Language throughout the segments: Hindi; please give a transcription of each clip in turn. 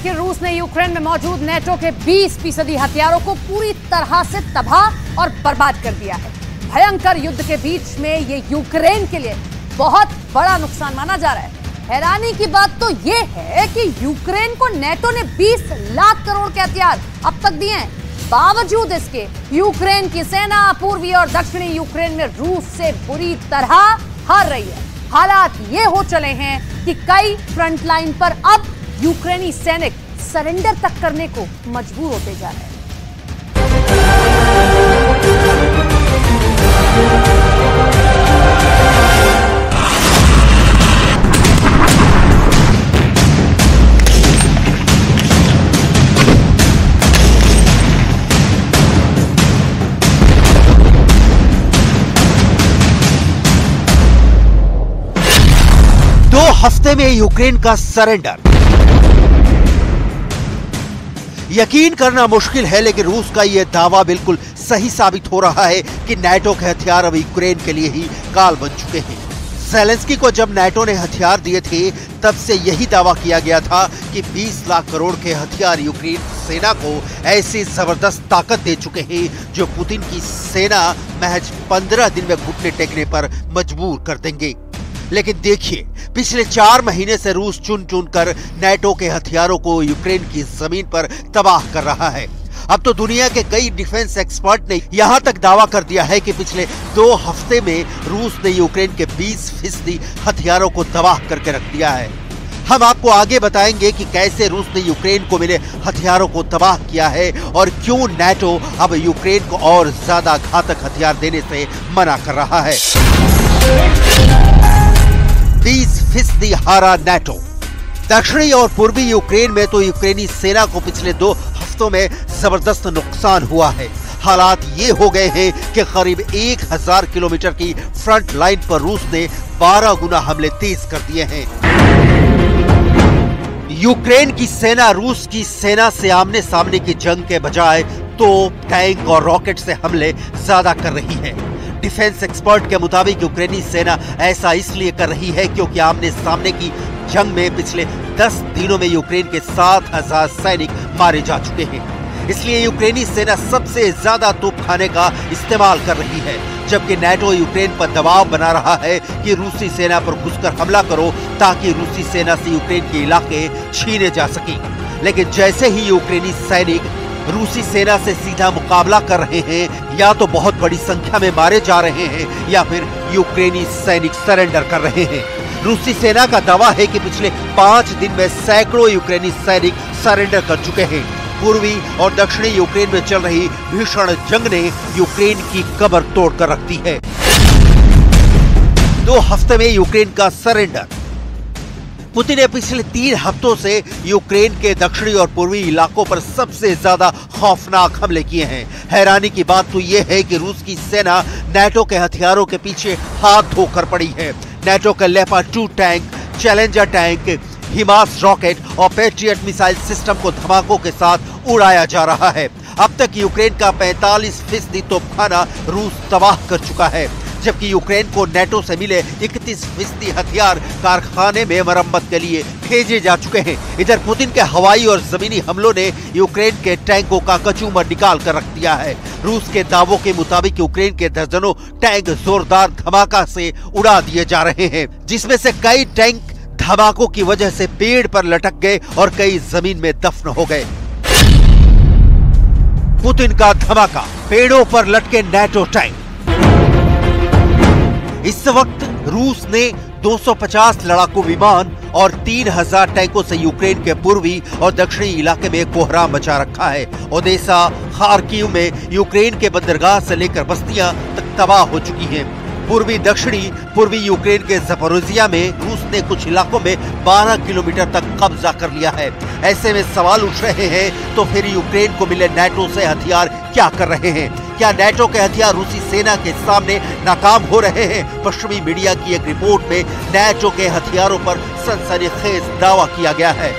कि रूस ने यूक्रेन में मौजूद नेटो के 20% हथियारों को पूरी तरह से तबाह और बर्बाद कर दिया है। भयंकर युद्ध के बीच में ये यूक्रेन के लिए बहुत बड़ा नुकसान माना जा रहा है। हैरानी की बात तो ये है कि यूक्रेन को नेटो ने 20 लाख करोड़ के हथियार अब तक दिए हैं। बावजूद इसके यूक्रेन की सेना पूर्वी और दक्षिणी यूक्रेन में रूस से बुरी तरह हार रही है। हालात ये हो चले हैं कि कई फ्रंट लाइन पर अब यूक्रेनी सैनिक सरेंडर तक करने को मजबूर होते जा रहे हैं। हफ्ते में यूक्रेन का सरेंडर। यकीन करना मुश्किल है, लेकिन रूस का यह दावा बिल्कुल सही साबित हो रहा है कि नाटो के हथियार अब यूक्रेन के लिए ही काल बन चुके हैं। ज़ेलेंस्की को जब नाटो ने हथियार दिए थे, तब से यही दावा किया गया था कि 20 लाख करोड़ के हथियार यूक्रेन सेना को ऐसी जबरदस्त ताकत दे चुके हैं जो पुतिन की सेना महज 15 दिन में घुटने टेकने पर मजबूर कर देंगे। लेकिन देखिए, पिछले 4 महीने से रूस चुन चुन कर नाटो के हथियारों को यूक्रेन की जमीन पर तबाह कर रहा है। अब तो दुनिया के कई डिफेंस एक्सपर्ट ने यहां तक दावा कर दिया है कि पिछले 2 हफ्ते में रूस ने यूक्रेन के 20% हथियारों को तबाह करके रख दिया है। हम आपको आगे बताएंगे कि कैसे रूस ने यूक्रेन को मिले हथियारों को तबाह किया है और क्यों नाटो अब यूक्रेन को और ज्यादा घातक हथियार देने से मना कर रहा है। 20% हारा नाटो। दक्षिणी और पूर्वी यूक्रेन में तो यूक्रेनी सेना को पिछले 2 हफ्तों में जबरदस्त नुकसान हुआ है। हालात ये हो गए हैं कि करीब 1000 किलोमीटर की फ्रंट लाइन पर रूस ने 12 गुना हमले तेज कर दिए हैं। यूक्रेन की सेना रूस की सेना से आमने सामने की जंग के बजाय तोप, टैंक और रॉकेट से हमले ज्यादा कर रही है। डिफेंस एक्सपर्ट के मुताबिक यूक्रेनी सेना ऐसा इसलिए कर रही है क्योंकि आमने सामने की जंग में पिछले 10 दिनों में यूक्रेन के 7000 सैनिक मारे जा चुके हैं। इसलिए यूक्रेनी सेना सबसे ज्यादा तोपखाने का इस्तेमाल कर रही है, जबकि नाटो यूक्रेन पर दबाव बना रहा है कि रूसी सेना पर घुसकर हमला करो ताकि रूसी सेना से यूक्रेन के इलाके छीने जा सके। लेकिन जैसे ही यूक्रेनी सैनिक रूसी सेना से सीधा मुकाबला कर रहे हैं, या तो बहुत बड़ी संख्या में मारे जा रहे हैं या फिर यूक्रेनी सैनिक सरेंडर कर रहे हैं। रूसी सेना का दावा है कि पिछले 5 दिन में सैकड़ों यूक्रेनी सैनिक सरेंडर कर चुके हैं। पूर्वी और दक्षिणी यूक्रेन में चल रही भीषण जंग ने यूक्रेन की कमर तोड़कर रख दी है। 2 हफ्ते में यूक्रेन का सरेंडर। पुतिन ने पिछले 3 हफ्तों से यूक्रेन के दक्षिणी और पूर्वी इलाकों पर सबसे ज्यादा खौफनाक हमले किए हैं। हैरानी की बात तो यह है कि रूस की सेना नाटो के हथियारों के पीछे हाथ धोकर पड़ी है। नाटो के Leopard 2 tank, Challenger tank, HIMARS rocket और पैट्रियट मिसाइल सिस्टम को धमाकों के साथ उड़ाया जा रहा है। अब तक यूक्रेन का 45% तोपखाना रूस तबाह कर चुका है, जबकि यूक्रेन को नाटो से मिले 31% हथियार कारखाने में मरम्मत के लिए भेजे जा चुके हैं। इधर पुतिन के हवाई और जमीनी हमलों ने यूक्रेन के टैंकों का कचूमर निकाल कर रख दिया है। रूस के दावों के मुताबिक यूक्रेन के दर्जनों टैंक जोरदार धमाका से उड़ा दिए जा रहे हैं, जिसमें से कई टैंक धमाकों की वजह से पेड़ पर लटक गए और कई जमीन में दफन हो गए। पुतिन का धमाका, पेड़ों पर लटके नाटो टैंक। इस वक्त रूस ने 250 लड़ाकू विमान और 3000 टैंकों से यूक्रेन के पूर्वी और दक्षिणी इलाके में कोहराम मचा रखा है। ओदेसा, खार्किव में यूक्रेन के बंदरगाह से लेकर बस्तियां तक तबाह हो चुकी हैं। पूर्वी यूक्रेन के ज़पोरिज़िया में रूस ने कुछ इलाकों में 12 किलोमीटर तक कब्जा कर लिया है। ऐसे में सवाल उठ रहे हैं, तो फिर यूक्रेन को मिले नाटो से हथियार क्या कर रहे हैं? क्या नाटो के हथियार रूसी सेना के सामने नाकाम हो रहे हैं? पश्चिमी मीडिया की एक रिपोर्ट में नाटो के हथियारों पर सनसनीखेज दावा किया गया है।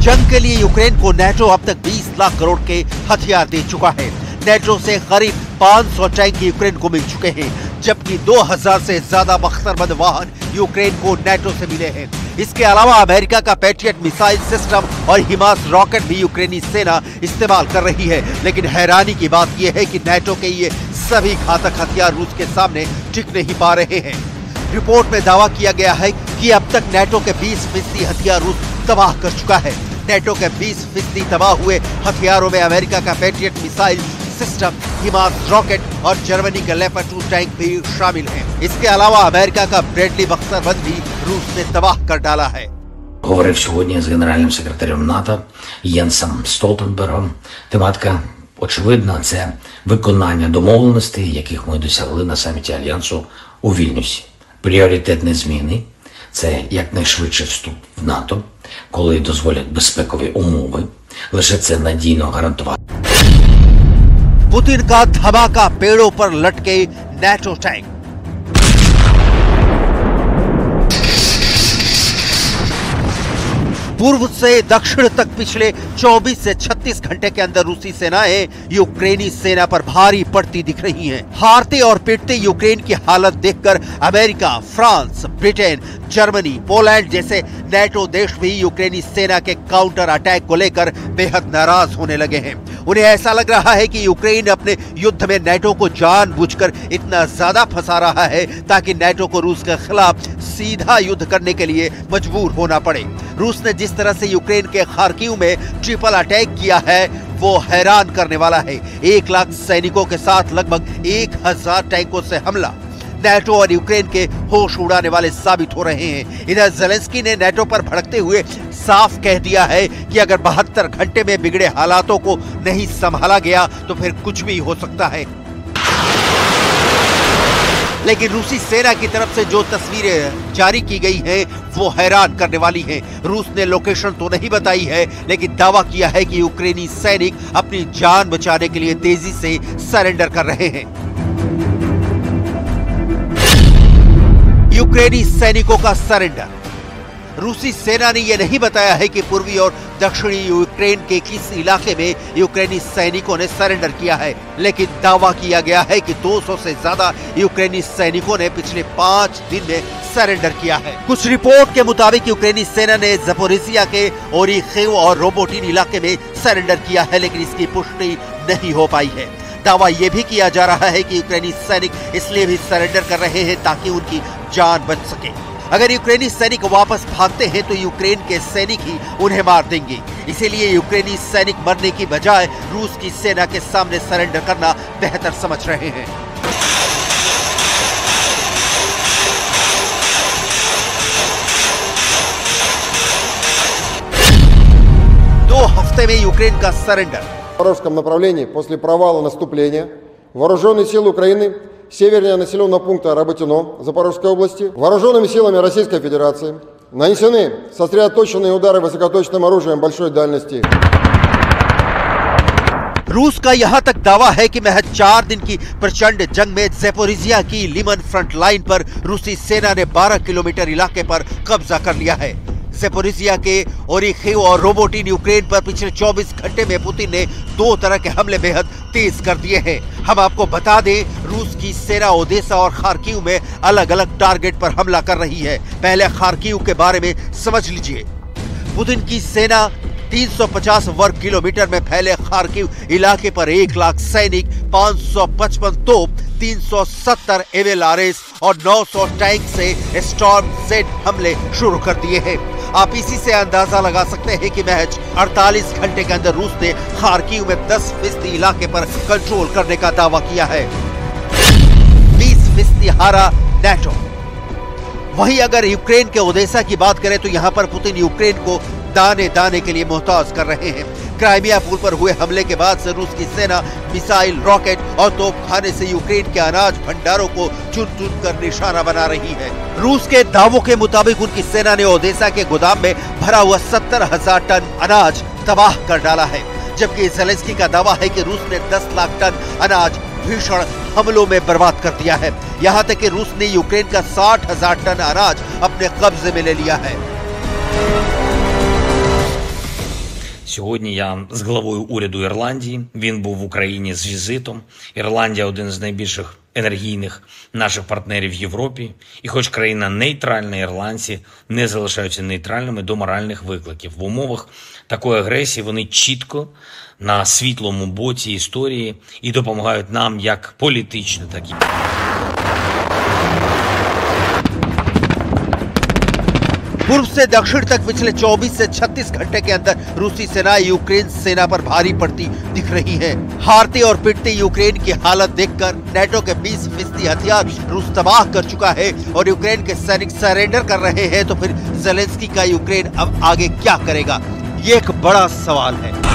जंग के लिए यूक्रेन को नाटो अब तक 20 लाख करोड़ के हथियार दे चुका है। नाटो से करीब 500 टैंक यूक्रेन को मिल चुके हैं, जबकि 2000 से ज्यादा बख्तरबंद वाहन यूक्रेन को नाटो से मिले हैं। इसके अलावा अमेरिका का पैट्रियट मिसाइल सिस्टम और हिमास रॉकेट भी यूक्रेनी सेना इस्तेमाल कर रही है। लेकिन हैरानी की बात यह है कि नाटो के ये सभी घातक हथियार रूस के सामने टिक नहीं पा रहे हैं। रिपोर्ट में दावा किया गया है कि अब तक नाटो के 20% हथियार रूस तबाह कर चुका है। नाटो के 20% तबाह हुए हथियारों में अमेरिका का पैट्रियट मिसाइल सिस्टम, हिमास रॉकेट और जर्मनी का लेपर्ड 2 टैंक भी शामिल हैं। इसके अलावा अमेरिका का ब्रैडली बख्तरबंद भी रूस ने तबाह कर डाला है। Говорив сьогодні з генеральним секретарем НАТО Єнсом Столтенбергом. Тематика очевидна – це виконання домовленостей, яких ми досягли на саміті Альянсу у Вільнюсі. Пріоритетні зміни – це якнайшвидше вступ в НАТО, коли дозволять безпекові умови. Лише це надійно гарантувати. पुतिन का धमाका पेड़ों पर लटके नाटो टैंक। पूर्व से दक्षिण तक पिछले 24 से 36 घंटे के अंदर रूसी सेनाएं यूक्रेनी सेना पर भारी पड़ती दिख रही हैं। हारते और पिटते यूक्रेन की हालत देखकर America, France, Britain, Germany, Poland जैसे नाटो देश भी यूक्रेनी सेना के काउंटर अटैक को लेकर बेहद नाराज होने लगे हैं। उन्हें ऐसा लग रहा है कि यूक्रेन अपने युद्ध में नाटो को जानबूझकर इतना ज्यादा फंसा रहा है ताकि नाटो को रूस के खिलाफ सीधा युद्ध करने के लिए मजबूर होना पड़े। रूस ने जिस तरह से यूक्रेन के खार्किव में ट्रिपल अटैक किया है वो हैरान करने वाला है। 1 लाख सैनिकों के साथ लगभग 1000 टैंकों से हमला नाटो और यूक्रेन के होश उड़ाने वाले साबित हो रहे हैं। इधर ज़ेलेंस्की ने नाटो पर भड़कते हुए साफ कह दिया है कि अगर 72 घंटे में बिगड़े हालातों को नहीं संभाला गया तो फिर कुछ भी हो सकता है। लेकिन रूसी सेना की तरफ से जो तस्वीरें जारी की गई हैं वो हैरान करने वाली हैं। रूस ने लोकेशन तो नहीं बताई है लेकिन दावा किया है कि यूक्रेनी सैनिक अपनी जान बचाने के लिए तेजी से सरेंडर कर रहे हैं। यूक्रेनी सैनिकों का सरेंडर। रूसी सेना ने यह नहीं बताया है कि पूर्वी और दक्षिणी यूक्रेन के किस इलाके में यूक्रेनी सैनिकों ने सरेंडर किया है, लेकिन दावा किया गया है कि 200 से ज्यादा यूक्रेनी सैनिकों ने पिछले 5 दिन में सरेंडर किया है। कुछ रिपोर्ट के मुताबिक यूक्रेनी सेना ने ज़पोरिजिया के ओरिखेव और रोबोटिन इलाके में सरेंडर किया है, लेकिन इसकी पुष्टि नहीं हो पाई है। दावा यह भी किया जा रहा है कि यूक्रेनी सैनिक इसलिए भी सरेंडर कर रहे हैं ताकि उनकी जान बच सके। अगर यूक्रेनी सैनिक वापस भागते हैं तो यूक्रेन के सैनिक ही उन्हें मार देंगे। इसीलिए यूक्रेनी सैनिक मरने की बजाय रूस की सेना के सामने सरेंडर करना बेहतर समझ रहे हैं। दो हफ्ते में यूक्रेन का सरेंडर। В Запорожском направлении после провала наступления вооруженные силы Украины севернее населенного пункта Работино Запорожской области вооруженными силами Российской Федерации нанесены сосредоточенные удары высокоточным оружием большой дальности। रूस का यहां तक दावा है कि महज 4 दिन की प्रचंड जंग में ज़पोरिजिया की लिमन फ्रंट लाइन पर रूसी सेना ने 12 किलोमीटर इलाके पर कब्जा कर लिया है। ज़पोरिजिया के ओरिखेव और रोबोटिन यूक्रेन पर पिछले 24 घंटे में पुतिन ने 2 तरह के हमले बेहद तेज कर दिए हैं। हम आपको बता दें, रूस की सेना ओदेसा और खार्किव में अलग अलग टारगेट पर हमला कर रही है। पहले खार्किव के बारे में समझ लीजिए। पुतिन की सेना 350 वर्ग किलोमीटर में फैले खार्किव इलाके पर 1 लाख सैनिक, 555 तोप, 370 एवएलआरएस और 900 टैंक से स्टॉर्म जेड हमले शुरू कर दिए हैं। आप इसी से अंदाजा लगा सकते हैं कि महज 48 घंटे के अंदर रूस ने खार्किव में 10% इलाके पर कंट्रोल करने का दावा किया है। 20% हारा नाटो। वहीं अगर यूक्रेन के ओदेसा की बात करें तो यहां पर पुतिन यूक्रेन को दाने दाने के लिए मोहताज कर रहे हैं। क्राइमिया पुल पर हुए हमले के बाद से रूस की सेना मिसाइल, रॉकेट और तोपखाने से यूक्रेन के अनाज भंडारों को चुन चुन कर निशाना बना रही है। रूस के दावों के मुताबिक उनकी सेना ने ओदेसा के गोदाम में भरा हुआ 70,000 टन अनाज तबाह कर डाला है, जबकि ज़ेलेंस्की का दावा है कि रूस ने 10 लाख टन अनाज भीषण हमलों में बर्बाद कर दिया है। यहाँ तक कि रूस ने यूक्रेन का 60,000 टन अनाज अपने कब्जे में ले लिया है। Сьогодні я з главою уряду Ірландії. Він був в Україні з візитом. Ірландія – один з найбільших енергійних наших партнерів в Європі. І хоч країна нейтральна, ірландці не залишаються нейтральними до моральних викликів. В умовах такої агресії вони чітко на світлому боці історії і допомагають нам як політично, так і पूर्व से दक्षिण तक पिछले 24 से 36 घंटे के अंदर रूसी सेना यूक्रेन सेना पर भारी पड़ती दिख रही है। हारती और पिटती यूक्रेन की हालत देखकर नेटो के 20% हथियार रूस तबाह कर चुका है और यूक्रेन के सैनिक सरेंडर कर रहे हैं, तो फिर ज़ेलेंस्की का यूक्रेन अब आगे क्या करेगा, ये एक बड़ा सवाल है।